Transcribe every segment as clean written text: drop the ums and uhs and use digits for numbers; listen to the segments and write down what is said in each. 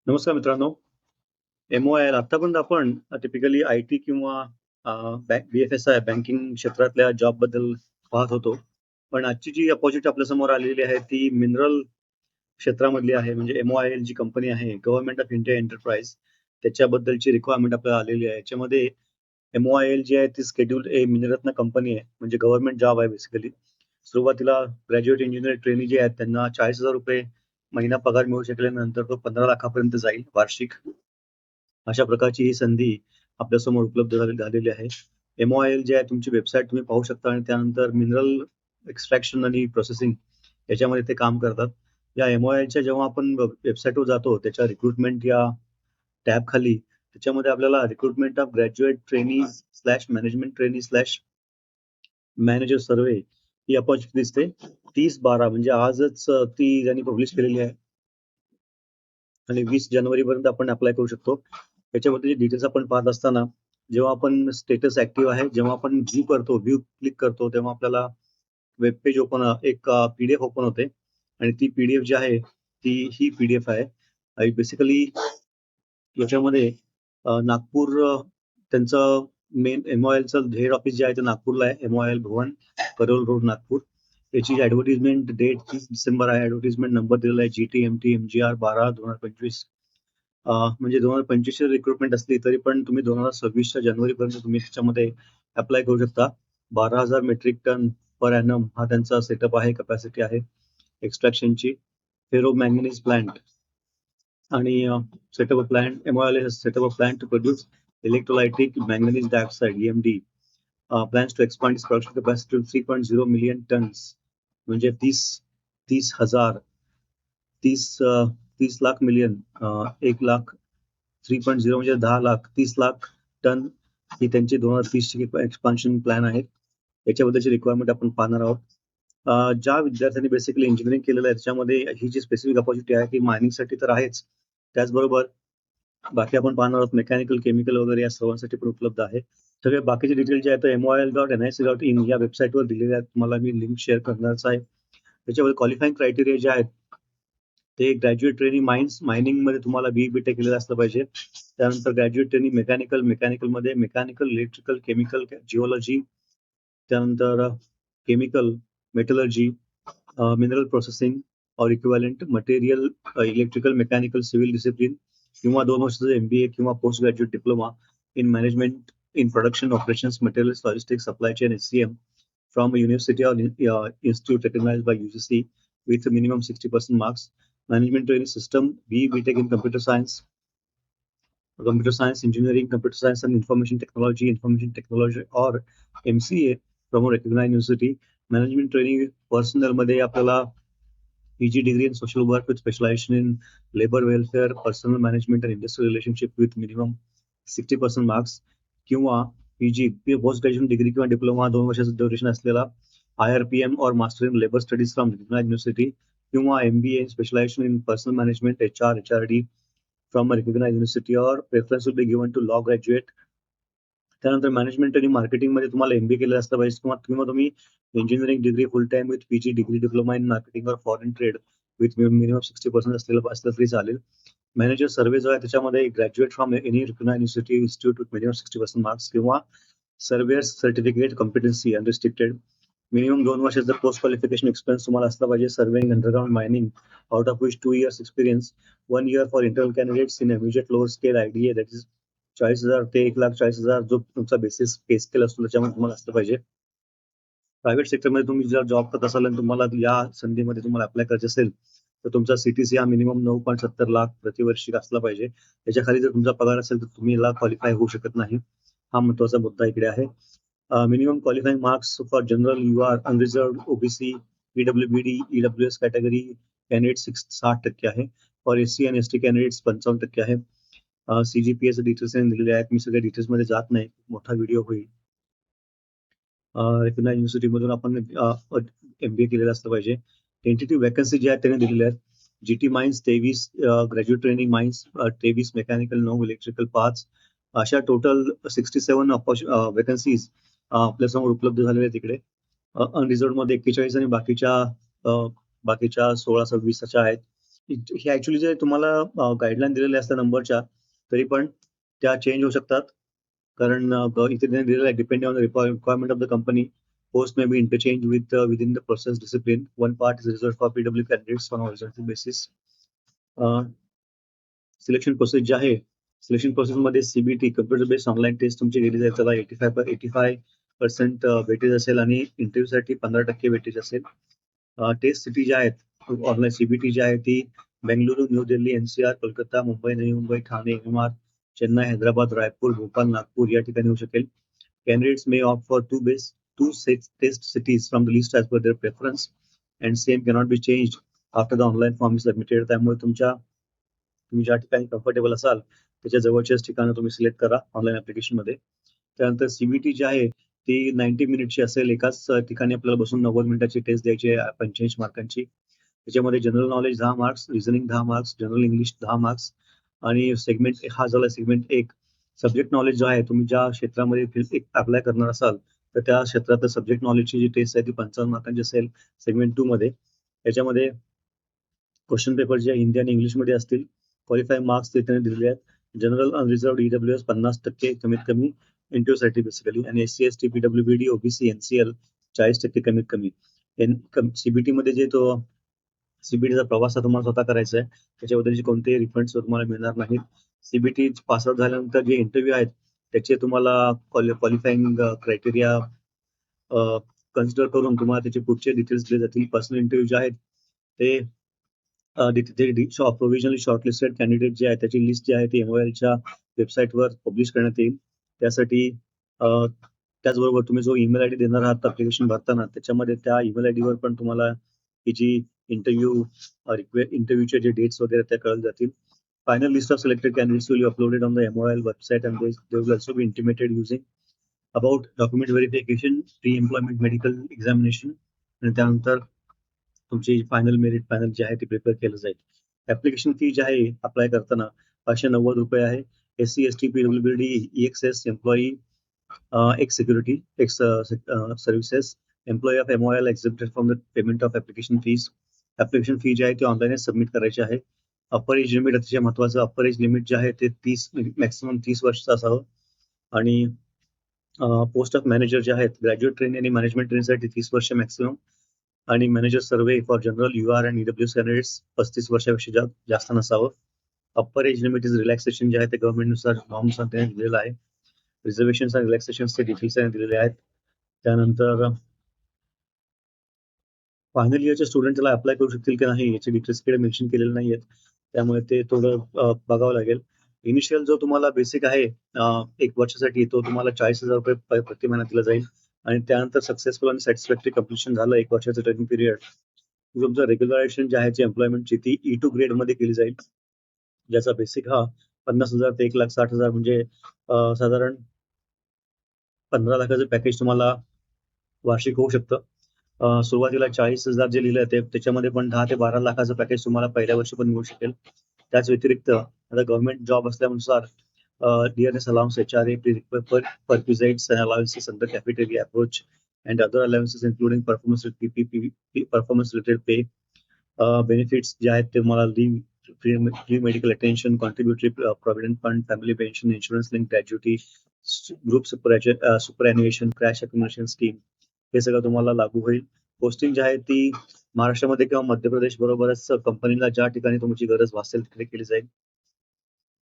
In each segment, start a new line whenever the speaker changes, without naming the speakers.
नमस्कार मित्रांनो. एम-ओ-आय-एल आतापर्यंत आपण टिपिकली आय-टी किंवा बी-एफ-एस-आय बँकिंग क्षेत्रातल्या जॉबबद्दल पाहत होतो. पण आजची जी अपॉर्च्युनिटी आपल्यासमोर आलेली आहे ती मिनरल क्षेत्रामधली आहे. म्हणजे एम-ओ-आय-एल जी कंपनी आहे, गव्हर्नमेंट ऑफ इंडिया एंटरप्राइज त्याच्याबद्दलची रिक्वायरमेंट आपल्याला आलेली आहे. याच्यामध्ये एम-ओ-आय-एल जी आहे ती शेड्यूल्ड ए मिनरत्न कंपनी आहे. म्हणजे गव्हर्नमेंट जॉब आहे बेसिकली. सुरुवातीला ग्रॅज्युएट इंजिनिअर ट्रेनी जे आहेत त्यांना ₹40,000 महिना पगार मिळू शकेल. नंतर तो 15 लाखापर्यंत जाईल वार्षिक. अशा प्रकारची ही संधी आपल्यासमोर उपलब्ध झालेली आहे. एम-ओ-आय-एल जे आहे तुमची वेबसाईट तुम्ही पाहू शकता आणि त्यानंतर मिनरल एक्स्ट्रॅक्शन आणि प्रोसेसिंग याच्यामध्ये ते काम करतात. या एम-ओ-आयच्या जेव्हा आपण वेबसाईटवर जातो त्याच्या रिक्रुटमेंट या टॅब खाली त्याच्यामध्ये आपल्याला recruitment of graduate trainees slash management trainee slash manager survey he opportunity दिसते. 30/12 म्हणजे आजच ती त्यांनी पब्लिश केलेली आहे आणि 20 जानेवारीपर्यंत आपण अप्लाय करू शकतो. त्याच्यावरती डिटेल्स आपण पाहत असताना जेव्हा आपण स्टेटस ऍक्टिव्ह आहे, जेव्हा आपण व्ह्यू क्लिक करतो तेव्हा आपल्याला वेब पेज एक पीडीएफ ओपन होते आणि ती पीडीएफ जी आहे ती ही पीडीएफ आहे आणि बेसिकली याच्यामध्ये नागपूर त्यांचं मेन एमओएलचं हेड ऑफिस जे आहे ते नागपूरला आहे. एमओएल भवन, करोल रोड, नागपूर. याची ऍडव्हर्टिजमेंट डेट 30 डिसेंबर आहे. ऍडव्हर्टिजमेंट नंबर दिलेला आहे GTMT MGR 12/2025. म्हणजे 2025 ची रिक्रुटमेंट असली तरी पण तुम्ही 2026च्या जानेवारीपर्यंत तुम्ही त्याच्यामध्ये अप्लाय करू शकता. 12,000 मेट्रिक टन पर ॲनम हा त्यांचा सेटअप आहे, कपॅसिटी आहे एक्स्ट्रॅक्शनची. फेरो मॅंगनीज प्लांट आणि setup a plant MOL has set up a plant to produce electrolytic manganese dioxide EMD. Plans to expand its production capacity to 3.0 million tons. म्हणजे 30 lakh million 1 lakh 3.0 म्हणजे 10 lakh 30 lakh ton ही त्यांची 2030 ची expansion plan आहे. याच्याबद्दलची requirement आपण पाहणार आहोत. ज्या विद्यार्थ्यांनी बेसिकली इंजिनिअरिंग केलेलं आहे त्याच्यामध्ये ही जी स्पेसिफिक अपॉर्च्युनिटी आहे ती मायनिंगसाठी तर आहेच. त्याचबरोबर बाकी आपण पाहणार आहोत मेकॅनिकल, केमिकल वगैरे या सर्वांसाठी पण उपलब्ध आहे. सगळे बाकीचे डिटेल जे आहेत moil.nic.in या वेबसाईटवर दिलेले आहेत. तुम्हाला मी लिंक शेअर करणारच आहे. त्याच्यामध्ये क्वालिफाईंग क्रायटेरिया जे आहेत ते ग्रॅज्युएट ट्रेनिंग मायनिंगमध्ये तुम्हाला बी-टेक केलेलं असलं पाहिजे. त्यानंतर ग्रॅज्युएट ट्रेनिंग मेकॅनिकलमध्ये मेकॅनिकल, इलेक्ट्रिकल, केमिकल, जिओलॉजी, त्यानंतर केमिकल, मेटलर्जी, मिनरल प्रोसेसिंग और equivalent material, electrical, mechanical, civil discipline किंवा 2 वर्षाचा MBA किंवा post graduate diploma in management in production operations materials logistics supply chain SCM from a university or institute recognized by UGC with a minimum 60% marks. Management training system, B.Tech in computer science, engineering, computer science and information technology or MCA from a recognized university. Management training personnel मध्ये आपल्याला PG degree in social work with specialization in labor welfare, personal management and industrial relationship with minimum 60% marks किंवा PG post graduation degree किंवा diploma 2 वर्षाचं duration असलेला IRPM or master in labor studies from recognized university किंवा MBA in specialization in personal management HRD from a recognized university or preference will be given to law graduate. त्यानंतर management आणि marketing मध्ये तुम्हाला MBA केलेलं असलं पाहिजे किंवा तुम्ही engineering degree full time with PG degree diploma in marketing और फॉरेन ट्रेड विथ मिनिमम 60% असलं तरी चालेल. मॅनेजर सर्व्हे जो आहे त्याच्यामध्ये graduate from any recognised university institute with minimum 60% marks किंवा surveyor certificate competency unrestricted. Minimum 2 वर्षाचा पोस्ट क्वालिफिकेशन एक्सपिरियन्स तुम्हाला असला पाहिजे. Surveying underground mining out of which 2 years experience, 1 year for internal candidates in immediate lower scale IDA that is 40,000 ते 1,40,000 जो तुमचा basis पे scale असतो त्याच्यामध्ये तुम्हाला असलं पाहिजे. प्रायव्हेट सेक्टरमध्ये तुम्ही जर जॉब करत असाल आणि तुम्हाला या संधीमध्ये तुम्हाला अप्लाय करायचे असेल तर तुमचा CTC हा मिनिमम 9.70 लाख प्रतिवर्षी असला पाहिजे. त्याच्या खाली जर तुमचा पगार असेल तर तुम्ही याला क्वालिफाय होऊ शकत नाही. हा महत्वाचा मुद्दा इकडे आहे. Minimum qualifying marks for general UR अनरिझर्व्ड OBC PWBD EWS category candidate 60% आहे. फॉर SC आणि ST कॅन्डिडेट्स 55% आहे. CGPA डिटेल्स दिलेले आहेत. मी सगळ्या डिटेल्स मध्ये जात नाही, मोठा व्हिडिओ होईल. recognized युनिव्हर्सिटी मधून आपण MBA केलेलं असलं पाहिजे. टेंटेटिव्ह वॅकन्सी जे आहेत त्याने दिलेल्या आहेत. GT mines 23 graduate training mines 23 mechanical 9 electrical 5 अशा टोटल 67 वॅकन्सीज आपल्यासमोर उपलब्ध झालेल्या आहेत तिकडे. अनरिझर्व्ड मध्ये 41 आणि बाकीच्या 16-26 अशा आहेत. हे ऍक्च्युली जे तुम्हाला गाईडलाईन दिलेल्या असतात नंबरच्या, तरी पण त्या चेंज होऊ शकतात. कारण इथे त्यांनी दिलेलं आहे depending on the requirement of the company. Post may be interchange within the process discipline. One part is reserved for PW candidates on horizontal basis. Selection process जे आहे, सिलेक्शन प्रोसेसमध्ये CBT computer based online test तुमची गेली जाईल. त्याला 85% weightage असेल आणि इंटरव्ह्यूसाठी 15% वेटेज असेल. टेस्ट सिटी ज्या आहेत ऑनलाईन सीबीटी जी आहे ती Bengaluru, new Delhi, NCR, Kolkata, Mumbai, Navi Mumbai, Thane, MR, Chennai, Hyderabad, Raipur, Bhopal, Nagpur या ठिकाणी होऊ शकेल. Candidates may opt for two test cities from the list as per their preference, and same cannot be changed after the online form is submitted. त्यामुळे तुम्ही ज्या ठिकाणी कम्फर्टेबल असाल त्याच्या जवळच्याच ठिकाणं तुम्ही सिलेक्ट करा ऑनलाईन ऍप्लिकेशन मध्ये. त्यानंतर सीबीटी जी आहे ती 90 मिनिटची असेल. एकाच ठिकाणी आपल्याला बसून 90 मिनिटाची टेस्ट द्यायची आहे 85 मार्कांची. त्याच्यामध्ये general knowledge 10 marks, reasoning 10 marks, general English 10 marks आणि सेगमेंट हा झाला सेगमेंट 1. सब्जेक्ट नॉलेज जो आहे, तुम्ही ज्या क्षेत्रामध्ये अप्लाय करणार असाल तर त्या क्षेत्रात सब्जेक्ट नॉलेजची जी टेस्ट आहे ती 55 मार्कांची असेल सेगमेंट 2 मध्ये. त्याच्यामध्ये क्वेश्चन पेपर जे हिंदी आणि इंग्लिशमध्ये असतील. क्वालिफाईंग मार्क्स तिथे दिलेले आहेत. जनरल अनरिझर्व्ड ईडब्ल्यूएस 50% कमीत कमी इंटरव्ह्यूसाठी बेसिकली, आणि SC ST, PWBD, OBC, NCL 40% कमीत कमी. सीबीटी मध्ये जे तो सीबीटीचा प्रवास हा तुम्हाला स्वतः करायचा आहे, त्याच्याबद्दलचे कोणतेही रिफंड्स तुम्हाला मिळणार नाहीत. सीबीटी पासआउट झाल्यानंतर जे इंटरव्ह्यू आहेत त्याचे तुम्हाला क्वालिफाईंग क्रायटेरिया कन्सिडर करून तुम्हाला त्याचे पुढचे डिटेल्स दिले जातील. पर्सनल इंटरव्ह्यू जे आहेत ते प्रोव्हिजनली शॉर्टलिस्टेड कॅन्डिडेट जे आहे त्याची लिस्ट जी आहे ती एमओएलच्या वेबसाईटवर पब्लिश करण्यात येईल. त्यासाठी त्याचबरोबर तुम्ही जो ईमेल आयडी देणार आहात अप्लिकेशन भरताना, त्याच्यामध्ये त्या ईमेल आयडीवर पण तुम्हाला ही जी इंटरव्ह्यूचे जे डेट्स वगैरे त्या कळले जातील. Final list of selected candidates will be uploaded on the MOL website and they will also be intimated using about document verification, pre employment medical examination, आणि त्यानंतर तुमची फायनल मेरिट पॅनल जे आहे ते प्रिपेअर केलं जाईल. ऍप्लिकेशन फी जी आहे अप्लाय करताना 590 रुपये आहे. SC ST, PWBD, EXS, employee, ex security, ex services, employee of MOL exempted from the payment of application fees. Application fee जी आहे ती ऑनलाईन सबमिट करायची आहे. अप्पर एज लिमिट अतिशय महत्वाचं. अप्पर एज लिमिट जे आहे ते 30 मॅक्सिमम 30 वर्षाचं असावं. आणि पोस्ट ऑफ मॅनेजर जे आहेत ग्रॅज्युएट ट्रेनिंग आणि मॅनेजमेंट ट्रेनिंगसाठी 30 वर्ष मॅक्सिमम. आणि manager survey for general UR and EWS candidates 35 वर्षापेक्षा जास्त नसावं. Upper age limit is relaxation जे आहे ते गव्हर्नमेंटनुसार नॉर्मनुसार त्याने दिलेलं आहे. रिझर्वेशन आणि रिलॅक्सेशनचे डिटेल्स दिलेले आहेत. त्यानंतर फायनल इयरचे स्टुडंट त्याला अप्लाय करू शकतील की नाही याचे डिटेल्स कडे मेन्शन केलेले नाही आहेत. त्यामुळे ते थोडं बघावं लागेल. इनिशियल जो तुम्हाला बेसिक आहे 1 वर्षासाठी तो तुम्हाला 40,000 रुपये प्रति महिना दिला जाईल. आणि त्यानंतर सक्सेसफुल आणि सॅटिस्फॅक्टरी कम्प्लिशन झालं 1 वर्षाचं ट्रेनिंग पिरियड, तुमचं रेग्युलरायझेशन जे आहे एम्प्लॉयमेंटची ती E2 ग्रेड मध्ये केली जाईल, ज्याचा बेसिक हा 50,000 ते 1,60,000 म्हणजे साधारण 15 लाखाचं पॅकेज तुम्हाला वार्षिक होऊ शकतं. सुरुवातीला 40,000 जे लिहिलं ते त्याच्यामध्ये पण 10 ते 12 लाखाचं पॅकेज तुम्हाला पहिल्या वर्षी पण मिळू शकेल. त्याच व्यतिरिक्त आता गव्हर्नमेंट जॉब असल्यानुसार dearness allowance, HRA, perquisites and allowances under cafeteria approach and other allowances including performance related pay, benefits जे आहेत ते मला free medical attention, contributory provident fund, family pension, insurance link gratuity, group superannuation, crash accumulation scheme, हे सगळं तुम्हाला लागू होईल. Posting जी आहे ती महाराष्ट्रामध्ये किंवा मध्य प्रदेश बरोबरच कंपनीला ज्या ठिकाणी तुमची गरज भासेल तिथे केली जाईल.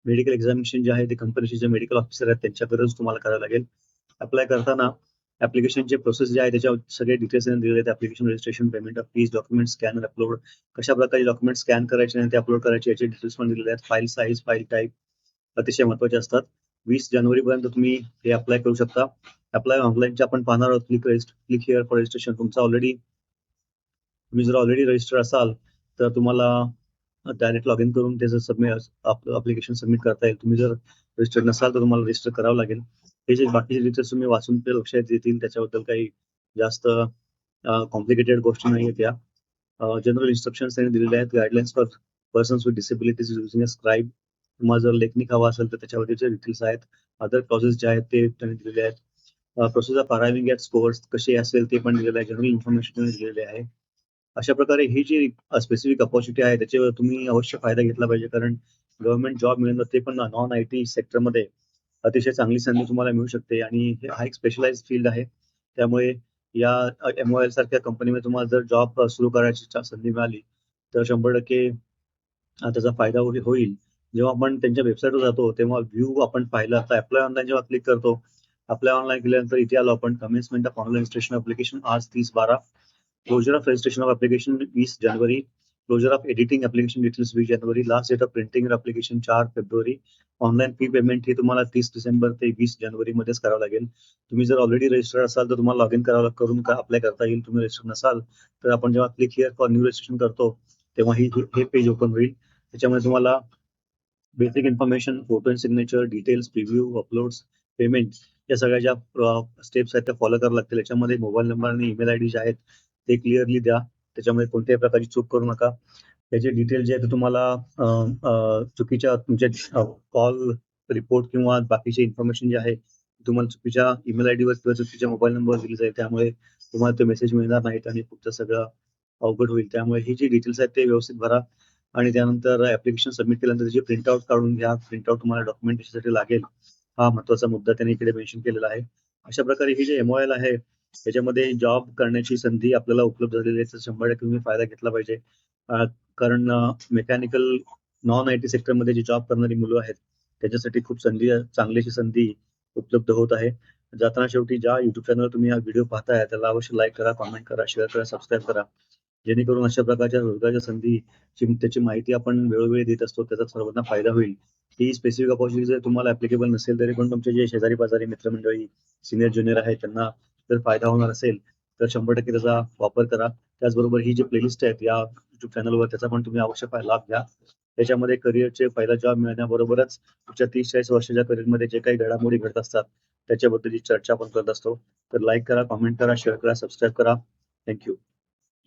मेडिकल एक्झामिनेशन जे आहे ते कंपनीचे जे मेडिकल ऑफिसर आहेत त्यांच्याकडेच तुम्हाला करावं लागेल. अप्लाय करताना ऍप्लिकेशनचे प्रोसेस जे आहे त्याच्यावर सगळे डिटेल्स दिलेले आहेत. Application registration, payment of fees, document scan upload, कशा प्रकारे डॉक्युमेंट स्कॅन करायचे आणि ते अपलोड करायचे याचे डिटेल्स पण दिलेले आहेत. फाईल साईज, फाईल टाईप अतिशय महत्वाचे असतात. 20 जानेवारी पर्यंत तुम्ही हे अप्लाय करू शकता. अप्लाय ऑनलाईनचे आपण पाहणार आहोत. Click here for registration. तुम्ही जर ऑलरेडी रजिस्टर असाल तर तुम्हाला डायरेक्ट लॉग इन करून त्याचं अप्लिकेशन सबमिट करता येईल. तुम्ही जर रजिस्टर्ड नसाल तर तुम्हाला रजिस्टर करावं लागेल. हे जे बाकीचे डिटेल्स तुम्ही वाचून ते लक्षात येतील. त्याच्याबद्दल काही जास्त कॉम्प्लिकेटेड गोष्टी नाही आहेत. या जनरल इन्स्ट्रक्शन्स त्यांनी दिलेले आहेत. Guidelines for persons with disabilities using a scribe. तुम्हाला जर लेखनिक हवा असेल तर त्याच्यावरचे डिटेल्स आहेत. अदर क्लॉजेस जे आहेत ते त्यांनी दिलेले आहेत. प्रोसेस ऑफ अरायव्हिंग ॲट स्कोअर्स कसे असेल ते पण दिलेलं आहे. जनरल इन्फॉर्मेशन दिलेले आहे. अशा प्रकारे ही जी स्पेसिफिक अपॉर्च्युनिटी आहे त्याच्यावर तुम्ही अवश्य फायदा घेतला पाहिजे. कारण गव्हर्नमेंट जॉब मिळणं ते पण नॉन आयटी सेक्टरमध्ये अतिशय चांगली संधी तुम्हाला मिळू शकते आणि हा एक स्पेशलाइज्ड फील्ड आहे. त्यामुळे या MOL सारख्या कंपनीमध्ये तुम्हाला जर जॉब सुरू करायची संधी मिळाली, तर 100% त्याचा फायदा होईल. जेव्हा आपण त्यांच्या वेबसाईटवर जातो, तेव्हा व्ह्यू आपण पाहिलं, तर अप्लाय ऑनलाईन जेव्हा क्लिक करतो, अप्लाय ऑनलाईन केल्यानंतर इथे आलो आपण commencement of online registration application आज 30/12, closure of registration of application 20 जानेवारी, closure of editing application details 20 जानेवारी, last date of printing application 4 फेब्रुवारी. ऑनलाईन फी पेमेंट ही तुम्हाला 30 डिसेंबर ते 20 जानेवारीमध्येच करावं लागेल. तुम्ही जर ऑलरेडी रजिस्टर्ड असाल, तर तुम्हाला लॉग इन करून अप्लाय करता येईल. तुम्ही रजिस्टर्ड नसाल, तर आपण जेव्हा click here for new registration करतो, तेव्हा हे पेज ओपन होईल. त्याच्यामध्ये तुम्हाला basic information, photo and signature, details, preview, uploads, payment या सगळ्या ज्या स्टेप्स आहेत त्या फॉलो कराव्या लागतील. याच्यामध्ये मोबाईल नंबर आणि ईमेल आयडी जे आहेत ते क्लिअरली द्या. त्याच्यामध्ये कोणत्याही प्रकारची चूक करू नका. त्याचे डिटेल जे आहे ते तुम्हाला चुकीच्या तुमचे कॉल रिपोर्ट किंवा बाकीचे इन्फॉर्मेशन जे आहे तुम्हाला चुकीच्या ईमेल आयडीवर किंवा चुकीच्या मोबाईल नंबरवर दिली जाईल. त्यामुळे तुम्हाला ते मेसेज मिळणार नाहीत आणि पुढचं सगळं अवघड होईल. त्यामुळे ही जी डिटेल्स आहेत ते व्यवस्थित भरा आणि त्यानंतर ॲप्लिकेशन सबमिट केल्यानंतर त्याची प्रिंटआउट काढून घ्या. प्रिंटआउट तुम्हाला डॉक्युमेंटेशनसाठी लागेल. हा महत्त्वाचा मुद्दा त्यांनी इकडे मेन्शन केलेला आहे. अशा प्रकारे ही जे MOL आहे त्याच्यामध्ये जॉब करण्याची संधी आपल्याला उपलब्ध झालेली आहे. तर 100% तुम्ही फायदा घेतला पाहिजे. कारण मेकॅनिकल नॉन आयटी सेक्टरमध्ये जी जॉब करणारी मुलं आहेत त्याच्यासाठी खूप चांगली अशी संधी उपलब्ध होत आहे. जाताना शेवटी ज्या YouTube चॅनलवर तुम्ही हा व्हिडिओ पाहताय त्याला अवश्य लाईक करा, कमेंट करा, शेअर करा, सबस्क्राईब करा. जेणेकरून अशा प्रकारच्या रोजगाराच्या संधी त्याची माहिती आपण वेळोवेळी देत असतो. त्याचा सर्वांना फायदा होईल. ही स्पेसिफिक अपॉर्च्युनिटी जर तुम्हाला ॲप्लिकेबल नसेल, तरी पण तुमचे जे शेजारी-पाजारी मित्रमंडळी, सीनियर ज्युनियर आहेत त्यांना जर फायदा होणार असेल, तर 100% त्याचा वापर करा. त्याचबरोबर ही जी प्लेलिस्ट आहेत या YouTube चॅनलवर त्याचा पण तुम्ही अवश्य लाभ घ्या. त्याच्यामध्ये करिअरचे पहिला जॉब मिळण्याबरोबरच पुढच्या 30-40 वर्षाच्या करिअरमध्ये जे काही घडामोडी घडत असतात, त्याच्याबद्दलची चर्चा आपण करत असतो. तर लाईक करा, कमेंट करा, शेअर करा, सबस्क्राईब करा. Thank you.